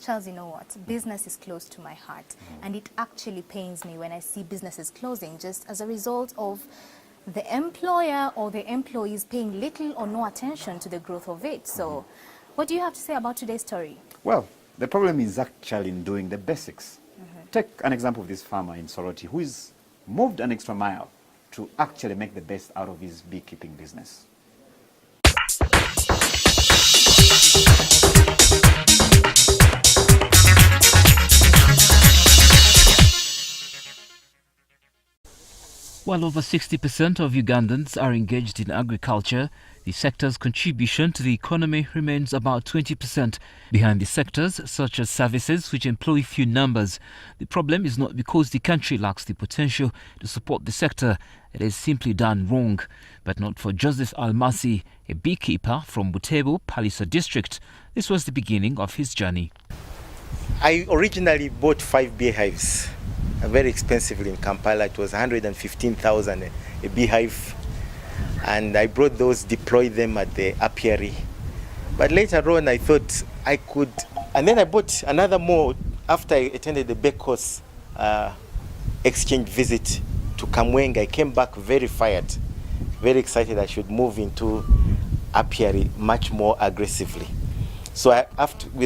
Charles, you know what? Business is close to my heart, and it actually pains me when I see businesses closing just as a result of the employer or the employees paying little or no attention to the growth of it. So what do you have to say about today's story? Well, the problem is actually in doing the basics. Take an example of this farmer in Soroti who is moved an extra mile to actually make the best out of his beekeeping business. While over 60% of Ugandans are engaged in agriculture, the sector's contribution to the economy remains about 20%. Behind the sectors, such as services, which employ few numbers, the problem is not because the country lacks the potential to support the sector. It is simply done wrong. But not for Joseph Almasi, a beekeeper from Butebu, Palisa district. This was the beginning of his journey. I originally bought 5 beehives, very expensively in Kampala. It was 115,000 a beehive. And I brought those, deployed them at the apiary. But later on I thought I could, and then I bought another more after I attended the Bekos exchange visit to Kamwenge. I came back very fired, very excited I should move into apiary much more aggressively. So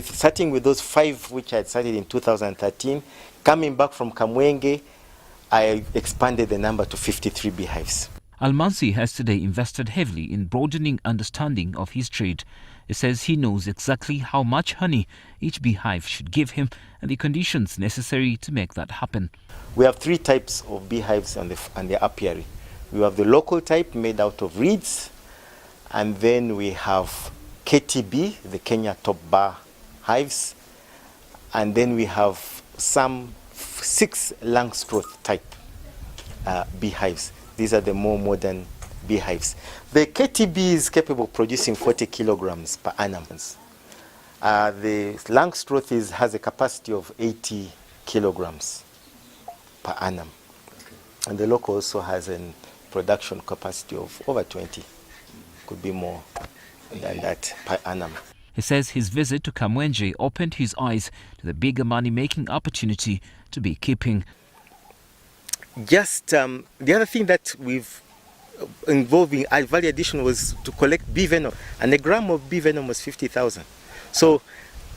starting with those 5 which I had started in 2013, coming back from Kamwenge, I expanded the number to 53 beehives. Almansi has today invested heavily in broadening understanding of his trade. He says he knows exactly how much honey each beehive should give him and the conditions necessary to make that happen. We have 3 types of beehives on the apiary. We have the local type made out of reeds, and then we have KTB, the Kenya top bar hives, and then we have some 6 Langstroth type beehives. These are the more modern beehives. The KTB is capable of producing 40 kilograms per annum. The Langstroth has a capacity of 80 kilograms per annum. Okay. And the local also has a production capacity of over 20. Could be more than that per annum. He says his visit to Kamwenje opened his eyes to the bigger money-making opportunity to beekeeping. Just the other thing that we've involving value addition was to collect bee venom, and a gram of bee venom was 50,000. So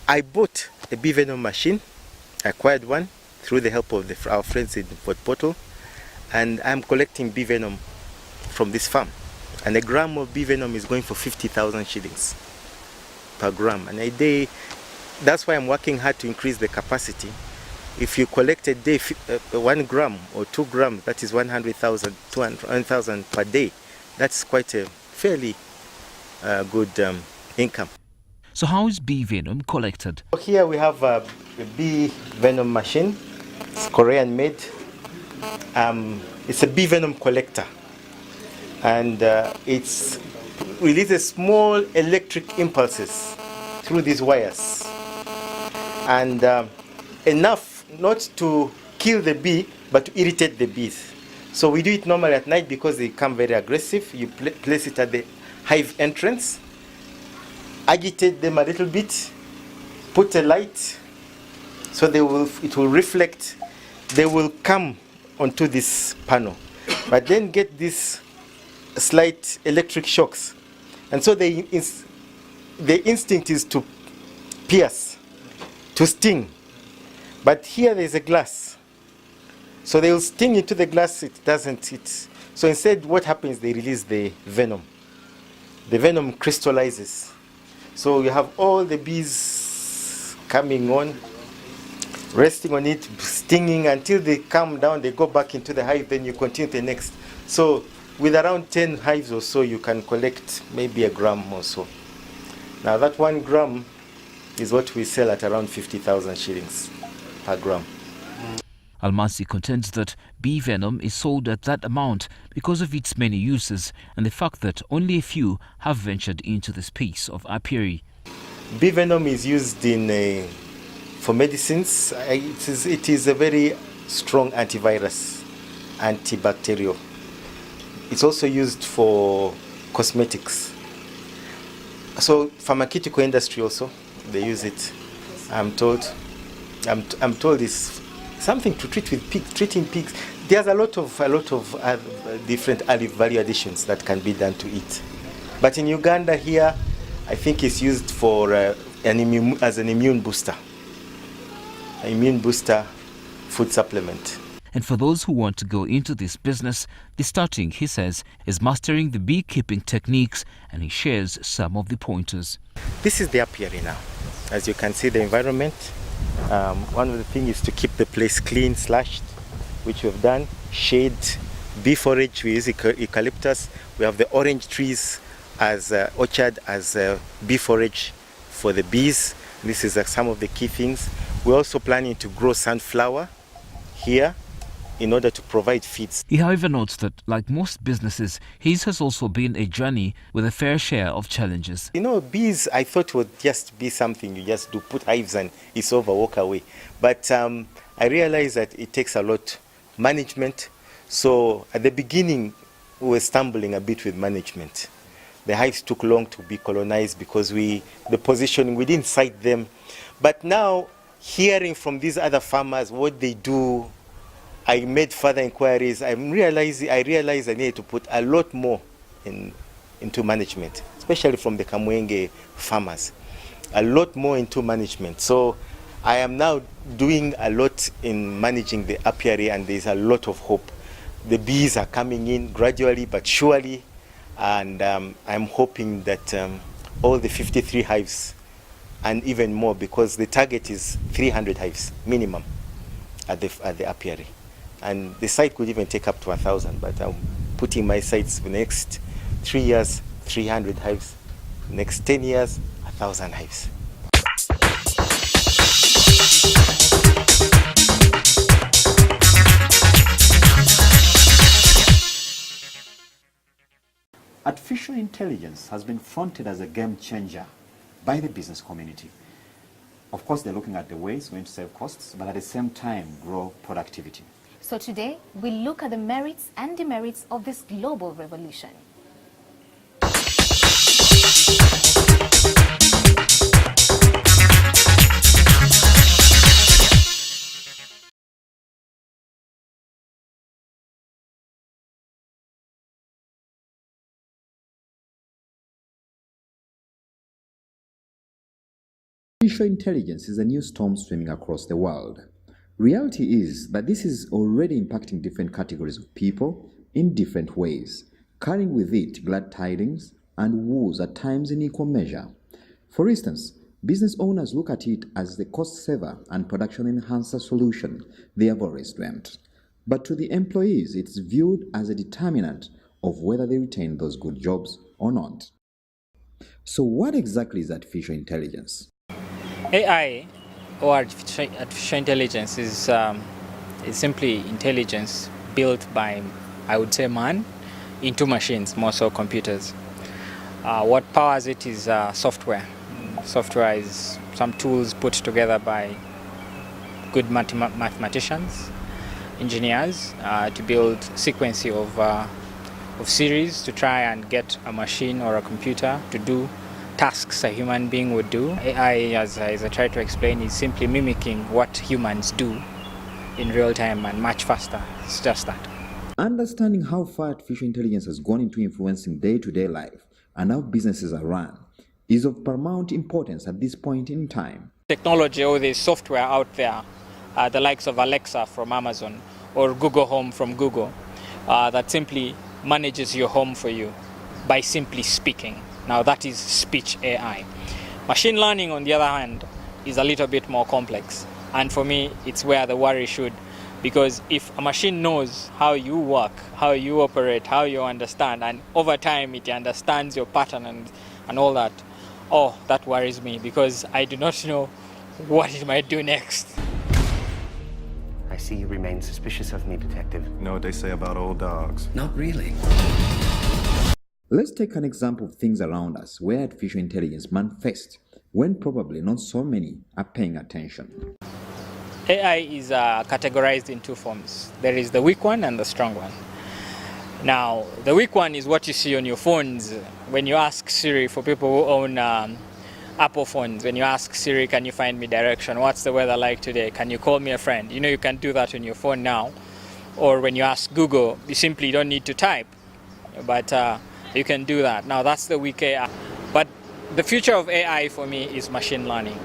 I bought a bee venom machine, acquired one through the help of our friends in Port Portal, and I'm collecting bee venom from this farm. And a gram of bee venom is going for 50,000 shillings per gram. And a day, that's why I'm working hard to increase the capacity. If you collect a day 1 gram or 2 grams, that is 100,000, 200,000 per day. That's quite a fairly good income. So how is bee venom collected? Here we have a bee venom machine. It's Korean made. It's a bee venom collector. And it releases small electric impulses through these wires. And enough not to kill the bee, but to irritate the bees. So we do it normally at night because they become very aggressive. You place it at the hive entrance, agitate them a little bit, put a light, so it will reflect. They will come onto this panel, but then get these slight electric shocks. And so the instinct is to pierce, to sting. But here there is a glass. So they will sting into the glass, it doesn't. So instead what happens, they release the venom. The venom crystallizes. So you have all the bees coming on, resting on it, stinging until they calm down, they go back into the hive, then you continue the next. So with around 10 hives or so, you can collect maybe a gram or so. Now that 1 gram is what we sell at around 50,000 shillings per gram. Almasi contends that bee venom is sold at that amount because of its many uses and the fact that only a few have ventured into the space of apiary. Bee venom is used for medicines. It is a very strong antivirus, antibacterial. It's also used for cosmetics. So pharmaceutical industry also, they use it. I'm told it's something to treat with pigs, treating pigs. There's a lot of different added value additions that can be done to it. But in Uganda here, I think it's used for as an immune booster. An immune booster food supplement. And for those who want to go into this business, the starting, he says, is mastering the beekeeping techniques, and he shares some of the pointers. This is the apiary now. As you can see, the environment. One of the things is to keep the place clean, slashed, which we've done. Shade, bee forage, we use eucalyptus. We have the orange trees as orchard, as bee forage for the bees. This is some of the key things. We're also planning to grow sunflower here in order to provide feeds. He, however, notes that, like most businesses, his has also been a journey with a fair share of challenges. You know, bees, I thought would just be something you just do, put hives and it's over, walk away. But I realized that it takes a lot management. So at the beginning, we were stumbling a bit with management. The hives took long to be colonized because the positioning, we didn't site them. But now, hearing from these other farmers what they do, I made further inquiries. I realized I needed to put a lot more into management, especially from the Kamwenge farmers. A lot more into management. So I am now doing a lot in managing the apiary, and there's a lot of hope. The bees are coming in gradually but surely, and I'm hoping that all the 53 hives and even more, because the target is 300 hives minimum at the apiary. And the site could even take up to 1,000, but I'm putting my sites for the next 3 years, 300 hives. Next 10 years, 1,000 hives. Artificial intelligence has been fronted as a game changer by the business community. Of course, they're looking at the ways it's going to save costs, but at the same time, grow productivity. So today, we look at the merits and demerits of this global revolution. Artificial intelligence is a new storm swimming across the world. Reality is that this is already impacting different categories of people in different ways, carrying with it glad tidings and woes at times in equal measure. For instance, business owners look at it as the cost saver and production enhancer solution they have always dreamt. But to the employees, it's viewed as a determinant of whether they retain those good jobs or not. So what exactly is artificial intelligence? AI, or artificial intelligence, is simply intelligence built by, I would say, man into machines, more so computers. What powers it is software. Software is some tools put together by good mathematicians, engineers, to build sequence of series to try and get a machine or a computer to do tasks a human being would do. AI, as I tried to explain, is simply mimicking what humans do in real time and much faster. It's just that. Understanding how far artificial intelligence has gone into influencing day-to-day life and how businesses are run is of paramount importance at this point in time. Technology, or the software out there, the likes of Alexa from Amazon or Google Home from Google, that simply manages your home for you by simply speaking. Now that is speech AI. Machine learning, on the other hand, is a little bit more complex. And for me, it's where the worry should. Because if a machine knows how you work, how you operate, how you understand, and over time it understands your pattern and all that, that worries me, because I do not know what it might do next. I see you remain suspicious of me, Detective. You know what they say about old dogs? Not really. Let's take an example of things around us where artificial intelligence manifests when probably not so many are paying attention. AI is categorized in two forms. There is the weak one and the strong one. Now, the weak one is what you see on your phones when you ask Siri, for people who own Apple phones, when you ask Siri, can you find me direction? What's the weather like today? Can you call me a friend? You know, you can do that on your phone now. Or when you ask Google, you simply don't need to type, but you can do that. Now that's the weak AI. But the future of AI for me is machine learning.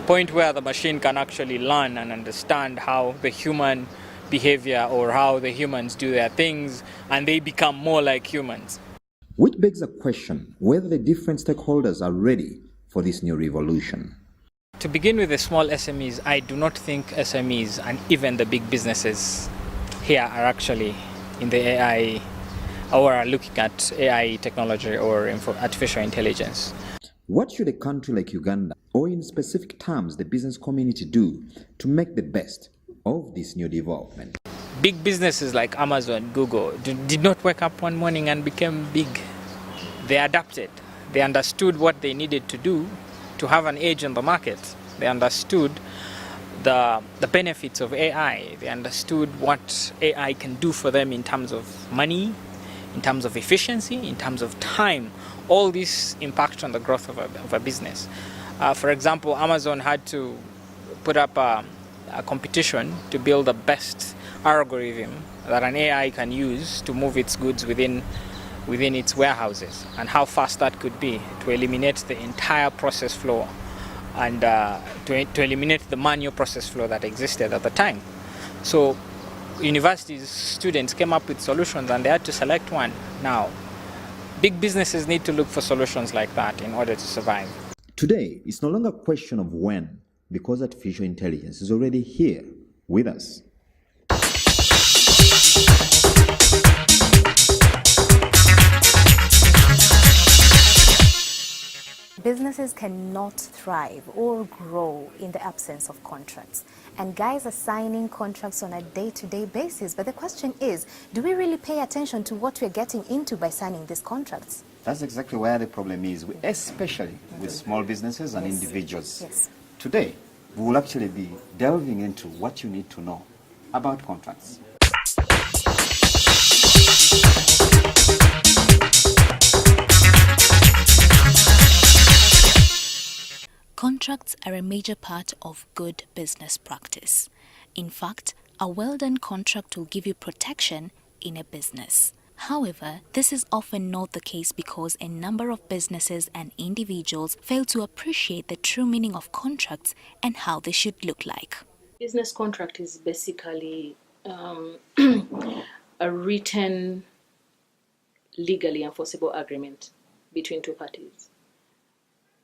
Point where the machine can actually learn and understand how the human behavior or how the humans do their things, and they become more like humans. Which begs the question whether the different stakeholders are ready for this new revolution. To begin with the small SMEs, I do not think SMEs and even the big businesses here are actually in the AI or are looking at AI technology or artificial intelligence. What should a country like Uganda, or in specific terms the business community, do to make the best of this new development? Big businesses like Amazon, Google did not wake up one morning and became big. They adapted. They understood what they needed to do to have an edge in the market. They understood the benefits of AI. They understood what AI can do for them in terms of money, in terms of efficiency, in terms of time. All this impacts on the growth of a business. For example, Amazon had to put up a competition to build the best algorithm that an AI can use to move its goods within its warehouses, and how fast that could be to eliminate the entire process flow and to eliminate the manual process flow that existed at the time. So universities, students came up with solutions and they had to select one. Now, big businesses need to look for solutions like that in order to survive. Today, it's no longer a question of when, because artificial intelligence is already here with us. Businesses cannot thrive or grow in the absence of contracts. And guys are signing contracts on a day-to-day basis. But the question is, do we really pay attention to what we're getting into by signing these contracts? That's exactly where the problem is, especially with small businesses and individuals. Yes. Today, we will actually be delving into what you need to know about contracts. Contracts are a major part of good business practice. In fact, a well-done contract will give you protection in a business. However, this is often not the case because a number of businesses and individuals fail to appreciate the true meaning of contracts and how they should look like. Business contract is basically a written, legally enforceable agreement between two parties,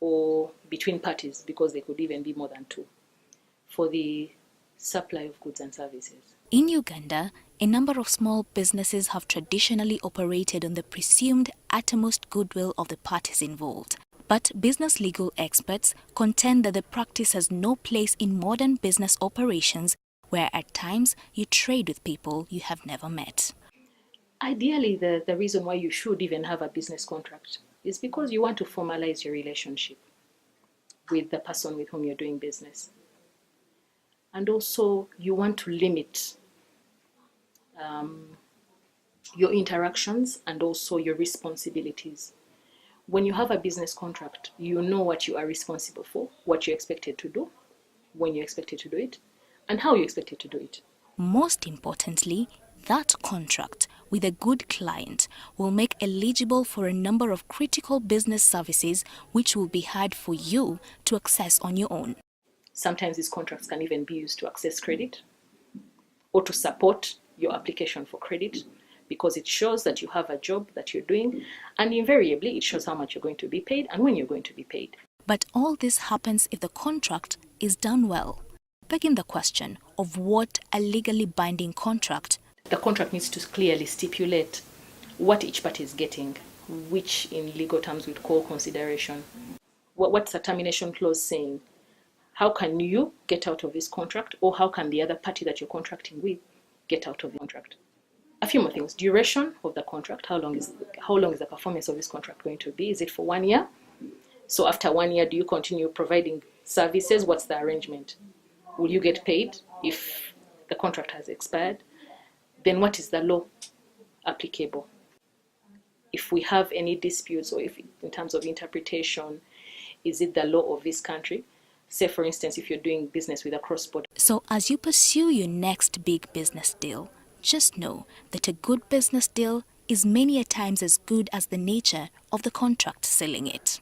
or between parties, because there could even be more than two, for the supply of goods and services. In Uganda, a number of small businesses have traditionally operated on the presumed uttermost goodwill of the parties involved. But business legal experts contend that the practice has no place in modern business operations, where at times you trade with people you have never met. Ideally, the reason why you should even have a business contract is because you want to formalize your relationship with the person with whom you're doing business. And also, you want to limit your interactions and also your responsibilities. When you have a business contract, you know what you are responsible for, what you're expected to do, when you're expected to do it, and how you're expected to do it. Most importantly, that contract with a good client will make eligible for a number of critical business services which will be hard for you to access on your own. Sometimes these contracts can even be used to access credit or to support your application for credit, because it shows that you have a job that you're doing, and invariably it shows how much you're going to be paid and when you're going to be paid. But all this happens if the contract is done well, begging the question of what a legally binding contract. The contract needs to clearly stipulate what each party is getting, which in legal terms we'd call consideration. What's the termination clause saying? How can you get out of this contract, or how can the other party that you're contracting with get out of the contract? A few more things. Duration of the contract. How long is the performance of this contract going to be? Is it for 1 year? So after 1 year, do you continue providing services? What's the arrangement? Will you get paid if the contract has expired? Then what is the law applicable? If we have any disputes, or if in terms of interpretation, Is it the law of this country? Say, for instance, if you're doing business with a cross-border. So as you pursue your next big business deal, just know that a good business deal is many a times as good as the nature of the contract selling it.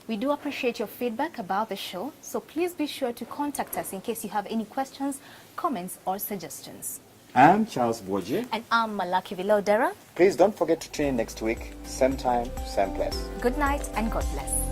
We do appreciate your feedback about the show, so please be sure to contact us in case you have any questions, comments, or suggestions. I'm Charles Boje. And I'm Malaki Vilodera. Please don't forget to tune in next week, same time, same place. Good night and God bless.